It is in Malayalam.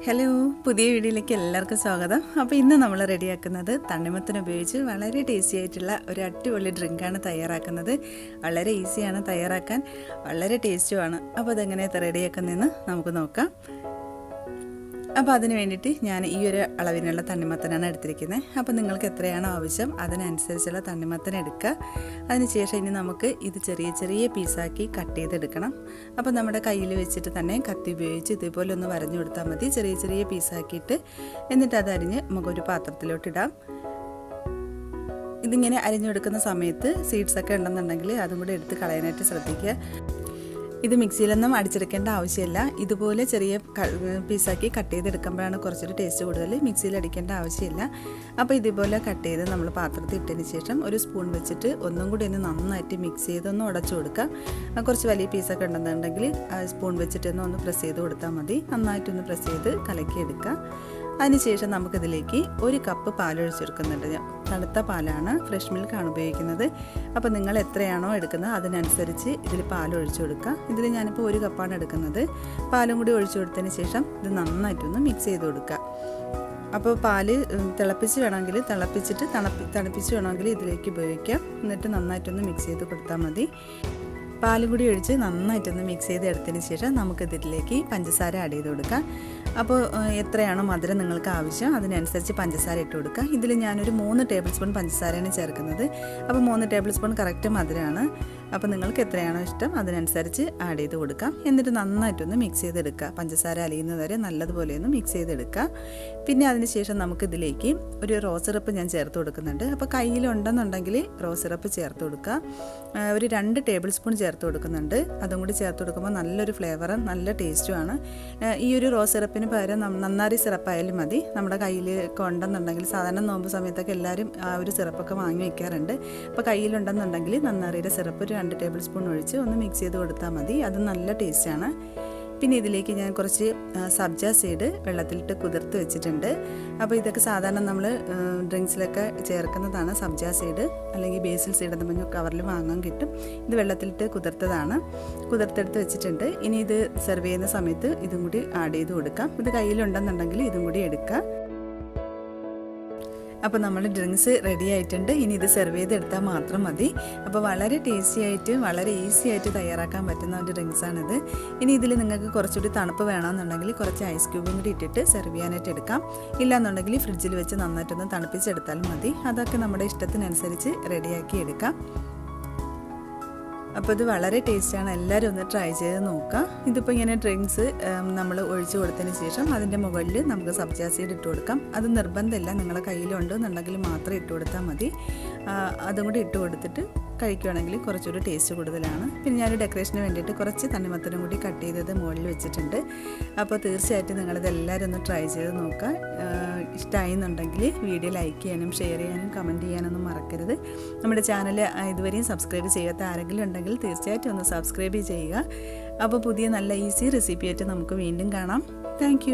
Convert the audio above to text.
ഹലോ, പുതിയ വീഡിയോയിലേക്ക് എല്ലാവർക്കും സ്വാഗതം. അപ്പോൾ ഇന്ന് നമ്മൾ റെഡിയാക്കുന്നത് തണ്ണിമത്തൻ ഉപയോഗിച്ച് വളരെ ടേസ്റ്റി ആയിട്ടുള്ള ഒരു അടിപൊളി ഡ്രിങ്കാണ് തയ്യാറാക്കുന്നത്. വളരെ ഈസിയാണ് തയ്യാറാക്കാൻ, വളരെ ടേസ്റ്റുമാണ്. അപ്പോൾ അതെങ്ങനെയാണ് റെഡിയാക്കുന്നതെന്ന് നമുക്ക് നോക്കാം. അപ്പോൾ അതിന് വേണ്ടിയിട്ട് ഞാൻ ഈ ഒരു അളവിനുള്ള തണ്ണിമത്തനാണ് എടുത്തിരിക്കുന്നത്. അപ്പോൾ നിങ്ങൾക്ക് എത്രയാണോ ആവശ്യം അതിനനുസരിച്ചുള്ള തണ്ണിമത്തൻ എടുക്കുക. അതിനുശേഷം ഇനി നമുക്ക് ഇത് ചെറിയ ചെറിയ പീസാക്കി കട്ട് ചെയ്തെടുക്കണം. അപ്പോൾ നമ്മുടെ കയ്യിൽ വെച്ചിട്ട് തന്നെ കത്തി ഉപയോഗിച്ച് ഇതേപോലെ ഒന്ന് വരഞ്ഞു കൊടുത്താൽ മതി. ചെറിയ ചെറിയ പീസാക്കിയിട്ട് എന്നിട്ട് അത് അരിഞ്ഞ് നമുക്കൊരു പാത്രത്തിലോട്ടിടാം. ഇതിങ്ങനെ അരിഞ്ഞെടുക്കുന്ന സമയത്ത് സീഡ്സൊക്കെ ഉണ്ടെന്നുണ്ടെങ്കിൽ അതും കൂടെ എടുത്ത് കളയാനായിട്ട് ശ്രദ്ധിക്കുക. ഇത് മിക്സിയിലൊന്നും അടിച്ചെടുക്കേണ്ട ആവശ്യമില്ല. ഇതുപോലെ ചെറിയ പീസാക്കി കട്ട് ചെയ്തെടുക്കുമ്പോഴാണ് കുറച്ചൊരു ടേസ്റ്റ് കൂടുതൽ. മിക്സിയിൽ അടിക്കേണ്ട ആവശ്യമില്ല. അപ്പോൾ ഇതുപോലെ കട്ട് ചെയ്ത് നമ്മൾ പാത്രത്തിൽ ഇട്ടതിന് ശേഷം ഒരു സ്പൂൺ വെച്ചിട്ട് ഒന്നും കൂടി ഒന്ന് നന്നായിട്ട് മിക്സ് ചെയ്തൊന്ന് ഉടച്ചു കൊടുക്കാം. കുറച്ച് വലിയ പീസൊക്കെ ഉണ്ടെന്നുണ്ടെങ്കിൽ സ്പൂൺ വെച്ചിട്ട് ഒന്ന് പ്രസ് ചെയ്ത് കൊടുത്താൽ മതി. നന്നായിട്ടൊന്ന് പ്രസ് ചെയ്ത് കലക്കിയെടുക്കാം. അതിനുശേഷം നമുക്കിതിലേക്ക് 1 കപ്പ് പാലൊഴിച്ചെടുക്കുന്നുണ്ട്. തണുത്ത പാലാണ്, ഫ്രഷ് മിൽക്കാണ് ഉപയോഗിക്കുന്നത്. അപ്പോൾ നിങ്ങൾ എത്രയാണോ എടുക്കുന്നത് അതിനനുസരിച്ച് ഇതിൽ പാലൊഴിച്ചു കൊടുക്കുക. ഇതിൽ ഞാനിപ്പോൾ 1 കപ്പാണ് എടുക്കുന്നത്. പാലും കൂടി ഒഴിച്ചു കൊടുത്തതിന് ശേഷം ഇത് നന്നായിട്ടൊന്ന് മിക്സ് ചെയ്ത് കൊടുക്കുക. അപ്പോൾ പാല് തിളപ്പിച്ച് വേണമെങ്കിൽ തിളപ്പിച്ചിട്ട് തണുപ്പിച്ച് വേണമെങ്കിൽ ഇതിലേക്ക് ഉപയോഗിക്കാം. എന്നിട്ട് നന്നായിട്ടൊന്ന് മിക്സ് ചെയ്ത് കൊടുത്താൽ മതി. പാലും കൂടി ഒഴിച്ച് നന്നായിട്ടൊന്ന് മിക്സ് ചെയ്ത് എടുത്തതിന് ശേഷം നമുക്കിതിലേക്ക് പഞ്ചസാര ആഡ് ചെയ്ത് കൊടുക്കാം. അപ്പോൾ എത്രയാണോ മധുരം നിങ്ങൾക്ക് ആവശ്യം അതിനനുസരിച്ച് പഞ്ചസാര ഇട്ട് കൊടുക്കുക. ഇതിൽ ഞാനൊരു 3 ടേബിൾ സ്പൂൺ പഞ്ചസാരയാണ് ചേർക്കുന്നത്. അപ്പോൾ 3 ടേബിൾ സ്പൂൺ കറക്റ്റ് മധുരമാണ്. അപ്പോൾ നിങ്ങൾക്ക് എത്രയാണോ ഇഷ്ടം അതിനനുസരിച്ച് ആഡ് ചെയ്ത് കൊടുക്കാം. എന്നിട്ട് നന്നായിട്ടൊന്ന് മിക്സ് ചെയ്തെടുക്കുക. പഞ്ചസാര അലിയുന്നത് വരെ നല്ലതുപോലെ ഒന്ന് മിക്സ് ചെയ്തെടുക്കുക. പിന്നെ അതിന് ശേഷം നമുക്കിതിലേക്ക് ഒരു റോസ് സിറപ്പ് ഞാൻ ചേർത്ത് കൊടുക്കുന്നുണ്ട്. അപ്പോൾ കയ്യിലുണ്ടെന്നുണ്ടെങ്കിൽ റോസ് സിറപ്പ് ചേർത്ത് കൊടുക്കുക. ഒരു 2 ടേബിൾ സ്പൂൺ ചേർത്ത് കൊടുക്കുന്നുണ്ട്. അതും കൂടി ചേർത്ത് കൊടുക്കുമ്പോൾ നല്ലൊരു ഫ്ലേവറും നല്ല ടേസ്റ്റുമാണ്. ഈ ഒരു റോസ് സിറപ്പിന് പകരം നന്നാരി സിറപ്പായാലും മതി. നമ്മുടെ കയ്യിൽ ഉണ്ടെന്നുണ്ടെങ്കിൽ സാധാരണ നോമ്പ് സമയത്തൊക്കെ എല്ലാവരും ആ ഒരു സിറപ്പൊക്കെ വാങ്ങി വയ്ക്കാറുണ്ട്. അപ്പോൾ കയ്യിലുണ്ടെന്നുണ്ടെങ്കിൽ നന്നാരിയുടെ സിറപ്പ് ഒരു 2 ടേബിൾ സ്പൂൺ ഒഴിച്ച് ഒന്ന് മിക്സ് ചെയ്ത് കൊടുത്താൽ മതി. അത് നല്ല ടേസ്റ്റാണ്. പിന്നെ ഇതിലേക്ക് ഞാൻ കുറച്ച് സബ്ജ സീഡ് വെള്ളത്തിലിട്ട് കുതിർത്ത് വെച്ചിട്ടുണ്ട്. അപ്പോൾ ഇതൊക്കെ സാധാരണ നമ്മൾ ഡ്രിങ്ക്സിലൊക്കെ ചേർക്കുന്നതാണ്. സബ്ജ സീഡ് അല്ലെങ്കിൽ ബേസിൽ സീഡ് എന്ന് പറഞ്ഞ കവറിൽ വാങ്ങാൻ കിട്ടും. ഇത് വെള്ളത്തിലിട്ട് കുതിർത്തെടുത്ത് വെച്ചിട്ടുണ്ട്. ഇനി ഇത് സെർവ് ചെയ്യുന്ന സമയത്ത് ഇതും കൂടി ആഡ് ചെയ്ത് കൊടുക്കാം. ഇത് കയ്യിലുണ്ടെന്നുണ്ടെങ്കിൽ ഇതും കൂടി എടുക്കാം. അപ്പോൾ നമ്മൾ ഡ്രിങ്ക്സ് റെഡി ആയിട്ടുണ്ട്. ഇനി ഇത് സെർവ് ചെയ്തെടുത്താൽ മാത്രം മതി. അപ്പോൾ വളരെ ടേസ്റ്റി ആയിട്ട് വളരെ ഈസി ആയിട്ട് തയ്യാറാക്കാൻ പറ്റുന്ന ഒരു ഡ്രിങ്ക്സാണിത്. ഇനി ഇതിൽ നിങ്ങൾക്ക് കുറച്ചുകൂടി തണുപ്പ് വേണമെന്നുണ്ടെങ്കിൽ കുറച്ച് ഐസ് ക്യൂബും കൂടി ഇട്ടിട്ട് സെർവ് ചെയ്യാനായിട്ട് എടുക്കാം. ഇല്ലാന്നുണ്ടെങ്കിൽ ഫ്രിഡ്ജിൽ വെച്ച് നന്നായിട്ടൊന്ന് തണുപ്പിച്ചെടുത്താലും മതി. അതൊക്കെ നമ്മുടെ ഇഷ്ടത്തിനനുസരിച്ച് റെഡിയാക്കി എടുക്കാം. അപ്പോൾ ഇത് വളരെ ടേസ്റ്റാണ്. എല്ലാവരും ഒന്ന് ട്രൈ ചെയ്ത് നോക്കുക. ഇതിപ്പോൾ ഇങ്ങനെ ഡ്രിങ്ക്സ് നമ്മൾ ഒഴിച്ചു കൊടുത്തതിന് ശേഷം അതിൻ്റെ മുകളിൽ നമുക്ക് സബ്ജ സീഡ് ഇട്ട് കൊടുക്കാം. അത് നിർബന്ധമില്ല, നിങ്ങളുടെ കയ്യിലുണ്ടെന്നുണ്ടെങ്കിൽ മാത്രം ഇട്ട് കൊടുത്താൽ മതി. അതും കൂടി ഇട്ട് കൊടുത്തിട്ട് കഴിക്കുകയാണെങ്കിൽ കുറച്ചൊരു ടേസ്റ്റ് കൂടുതലാണ്. പിന്നെ ഞാൻ ഡെക്കറേഷന് വേണ്ടിയിട്ട് കുറച്ച് തണ്ണിമത്തനും കൂടി കട്ട് ചെയ്തത് മുകളിൽ വെച്ചിട്ടുണ്ട്. അപ്പോൾ തീർച്ചയായിട്ടും നിങ്ങളിതെല്ലാവരും ഒന്ന് ട്രൈ ചെയ്ത് നോക്കുക. ഇഷ്ടമായെന്നുണ്ടെങ്കിൽ വീഡിയോ ലൈക്ക് ചെയ്യാനും ഷെയർ ചെയ്യാനും കമൻറ്റ് ചെയ്യാനൊന്നും മറക്കരുത്. നമ്മുടെ ചാനൽ ഇതുവരെയും സബ്സ്ക്രൈബ് ചെയ്യാത്ത ആരെങ്കിലും ഉണ്ടെങ്കിൽ തീർച്ചയായിട്ടും ഒന്ന് സബ്സ്ക്രൈബ് ചെയ്യുക. അപ്പോൾ പുതിയ നല്ല ഈസി റെസിപ്പി ആയിട്ട് നമുക്ക് വീണ്ടും കാണാം. താങ്ക്